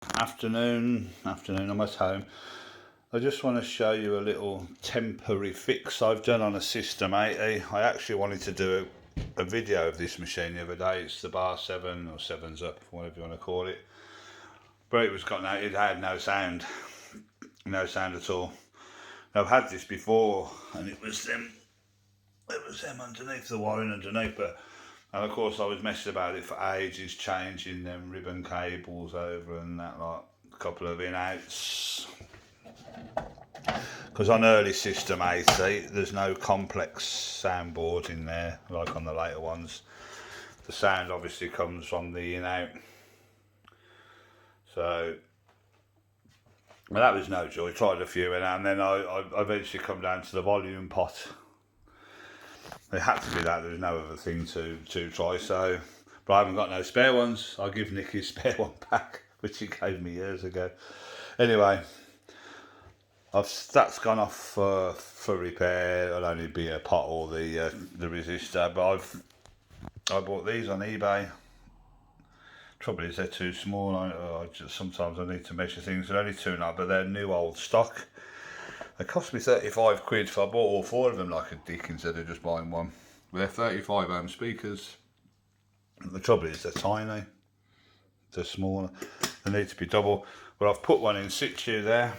Afternoon, I'm at home. I just want to show you a little temporary fix I've done on a System80. I actually wanted to do a video of this machine the other day. It's the bar 7 or 7's up, whatever you want to call it. But it had no sound at all. I've had this before, and it was them underneath, the wiring underneath, and of course I was messing about it for ages, changing them ribbon cables over and that, like a couple of in-outs. Because on early System80 there's no complex soundboard in there like on the later ones. The sound obviously comes from the in-out. So well, that was no joy. Tried a few and then I eventually come down to the volume pot. It had to be that, there was no other thing to try, so, but I haven't got no spare ones. I'll give Nick his spare one back, which he gave me years ago. Anyway, that's gone off for repair. It'll only be a pot or the resistor, but I bought these on eBay. Trouble is they're too small. Sometimes I need to measure things. They're only 2.5, but they're new old stock. They cost me 35 quid, so I bought all 4 of them like a dick instead of just buying one. They're 35 ohm speakers. The trouble is they're tiny, they're smaller, they need to be double. But I've put one in situ there.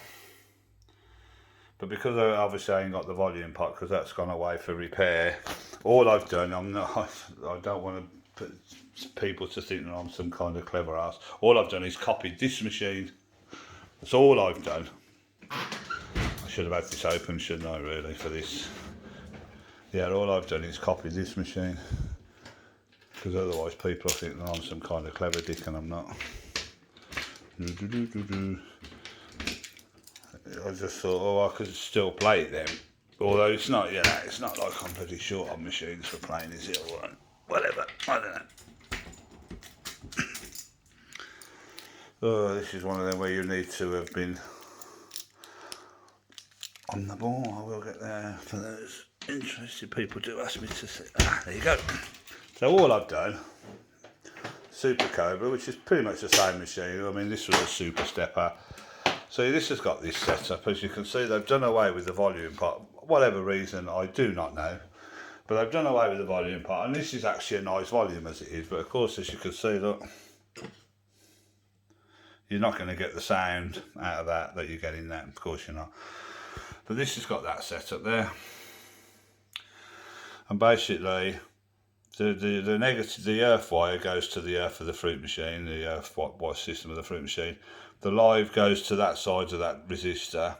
But because obviously I ain't got the volume pot, because that's gone away for repair, all I've done, I don't want to put people to think that I'm some kind of clever ass. All I've done is copied this machine. That's all I've done. Should have had this open, shouldn't I, really, for this? Yeah, all I've done is copied this machine, because otherwise people think that I'm some kind of clever dick, and I'm not. I just thought, oh, I could still play it then. Although it's not, it's not like I'm pretty short on machines for playing, is it? Or whatever, I don't know. Oh, this is one of them where you need to have been on the ball. I will get there for those interested people do ask me to see. There you go. So all I've done, Super Cobra, which is pretty much the same machine. I mean, this was a Super Stepper. So this has got this setup. As you can see, they've done away with the volume pot. Whatever reason, I do not know. But they've done away with the volume pot. And this is actually a nice volume as it is. But of course, as you can see, look, you're not going to get the sound out of that you get in that. Of course you're not. But this has got that set up there, and basically the negative, the earth wire goes to the earth of the fruit machine, the earth wire system of the fruit machine. The live goes to that side of that resistor.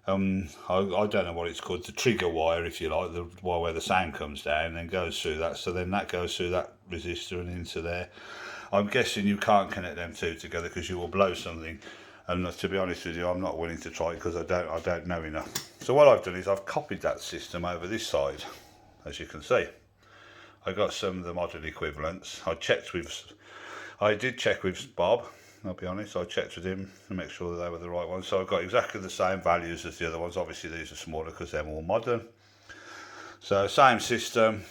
I don't know what it's called, the trigger wire, if you like, the wire where the sound comes down and goes through that. So then that goes through that resistor and into there. I'm guessing you can't connect them two together because you will blow something. And to be honest with you, I'm not willing to try it because I don't know enough. So what I've done is I've copied that system over this side, as you can see. I got some of the modern equivalents. I did check with Bob, I'll be honest. I checked with him to make sure that they were the right ones. So I've got exactly the same values as the other ones. Obviously these are smaller because they're more modern. So same system,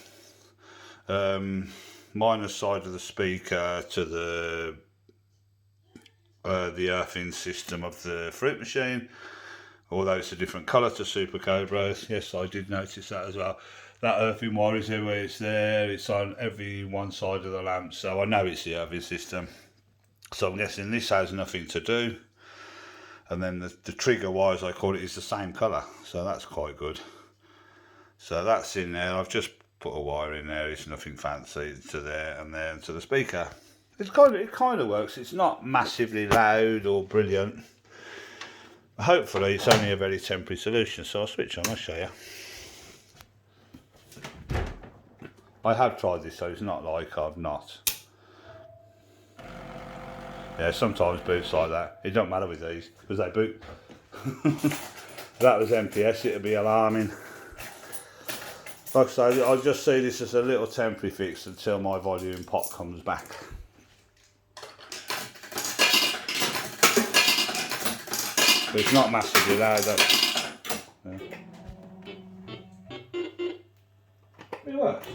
minus side of the speaker to the earthing system of the fruit machine, although it's a different colour to Super Cobra's. Yes, I did notice that as well. That earthing wire is everywhere, it's there, it's on every one side of the lamp, so I know it's the earthing system. So I'm guessing this has nothing to do. And then the trigger wire, as I call it, is the same colour, so that's quite good. So that's in there. I've just put a wire in there, it's nothing fancy, to there and there and to the speaker. It kind of works. It's not massively loud or brilliant. Hopefully it's only a very temporary solution. So I'll switch on, I'll show you. I have tried this, so it's not like I've not. Yeah, sometimes boots like that. It don't matter with these, because they boot. If that was MPS, it'd be alarming. Like I say, I just see this as a little temporary fix until my volume pot comes back. But it's not massively loud though. Yeah. It works.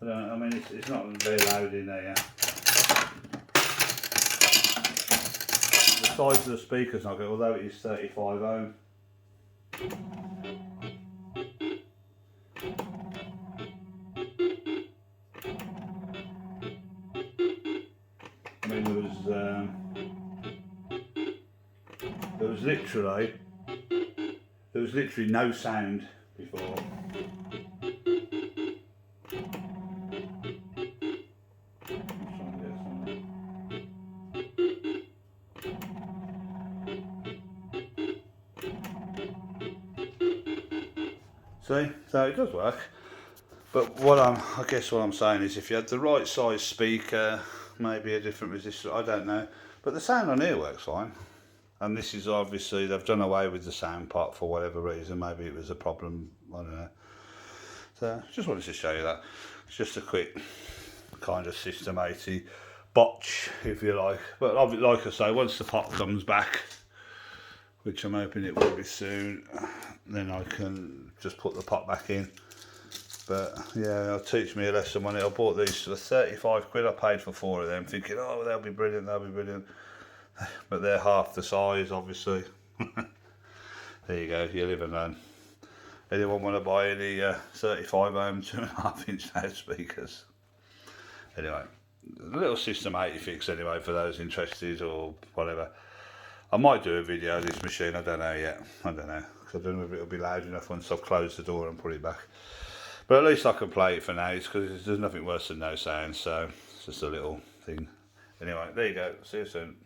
I mean, it's not very loud in there, yeah. size of the speaker's not good, although it is 35 ohm. I mean, there was literally no sound before. See, so it does work. But I guess what I'm saying is, if you had the right size speaker, maybe a different resistor, I don't know. But the sound on here works fine. And this is obviously, they've done away with the sound pot for whatever reason. Maybe it was a problem, I don't know. So just wanted to show you that. It's just a quick kind of System80 botch, if you like. But like I say, once the pot comes back, which I'm hoping it will be soon, then I can just put the pot back in. But yeah, it'll teach me a lesson on it. I bought these for 35 quid. I paid for 4 of them, thinking, oh, they'll be brilliant, they'll be brilliant. But they're half the size, obviously. There you go, you live and learn. Anyone want to buy any 35 ohm 2.5 inch loudspeakers? Anyway, a little System80 fix anyway for those interested or whatever. I might do a video of this machine, I don't know yet. I don't know, because I don't know if it'll be loud enough once I've closed the door and put it back. But at least I can play it for now, because there's nothing worse than no sound, so it's just a little thing. Anyway, there you go, see you soon.